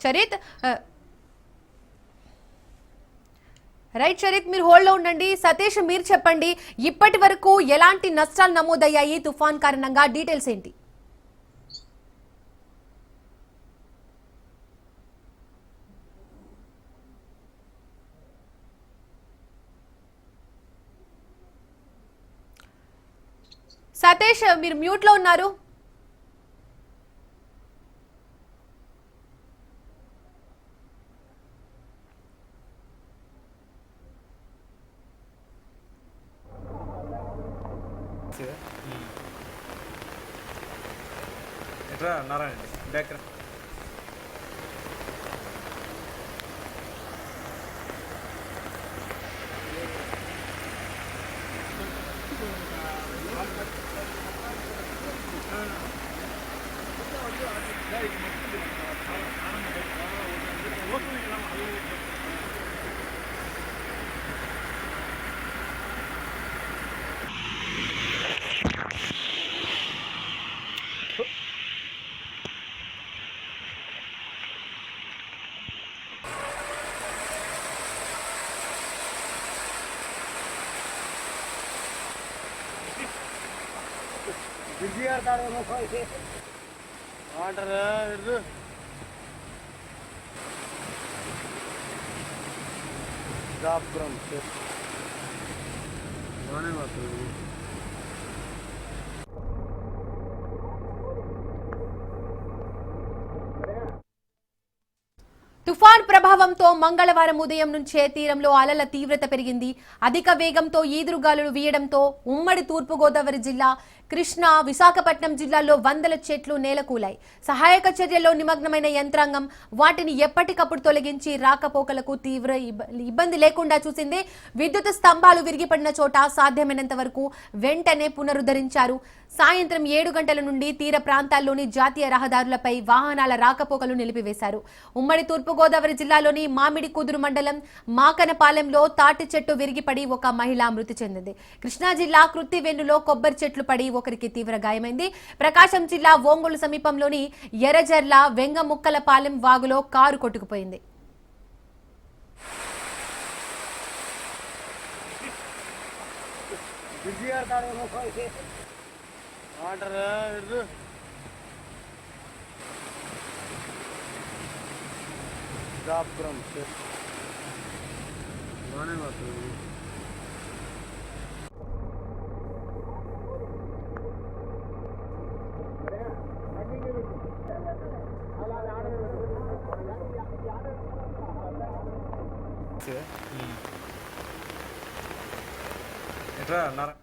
Charith right Charith మీరు hold లో ఉండండి. సతీష్ మీరు చెప్పండి, ఇప్పటి వరకు ఎలాంటి నష్టాలు నమోదయ్యాయి తుఫాన్ కారణంగా, డీటెయిల్స్ ఏంటి? సతీష్ మీరు మ్యూట్ లో ఉన్నారు. నారాయణ బ్యాక్ వాటర్ బాగానే వస్తుంది. తుఫాన్ ప్రభావంతో మంగళవారం ఉదయం నుంచే తీరంలో అలల తీవ్రత పెరిగింది. అధిక వేగంతో ఈదురుగాలులు వీయడంతో ఉమ్మడి తూర్పుగోదావరి జిల్లా, కృష్ణా, విశాఖపట్నం జిల్లాల్లో వందల చెట్లు నేలకూలాయి. సహాయక చర్యల్లో నిమగ్నమైన యంత్రాంగం వాటిని ఎప్పటికప్పుడు తొలగించి రాకపోకలకు తీవ్ర ఇబ్బంది లేకుండా చూసింది. విద్యుత్ స్తంభాలు విరిగిపడిన చోట సాధ్యమైనంత వరకు వెంటనే పునరుద్ధరించారు. సాయంత్రం 7 గంటల నుండి తీర ప్రాంతాల్లోని జాతీయ రహదారులపై వాహనాల రాకపోకలు నిలిపివేశారు. ఉమ్మడి తూర్పుగోదావరి జిల్లాలోని మామిడి కుదురు మండలం మాకనపాలెంలో తాటి చెట్టు విరిగిపడి ఒక మహిళ మృతి చెందింది. కృష్ణా జిల్లా కృత్తివెన్నులో కొబ్బరి చెట్లు పడి ఒకరికి తీవ్ర గాయమైంది. ప్రకాశం జిల్లా ఒంగోలు సమీపంలోని ఎర్రజర్ల వెంగముక్కలపాలెం వాగులో కారు కొట్టుకుపోయింది. వాటర్ బాగానే వస్తుంది. ఎట్లా నారా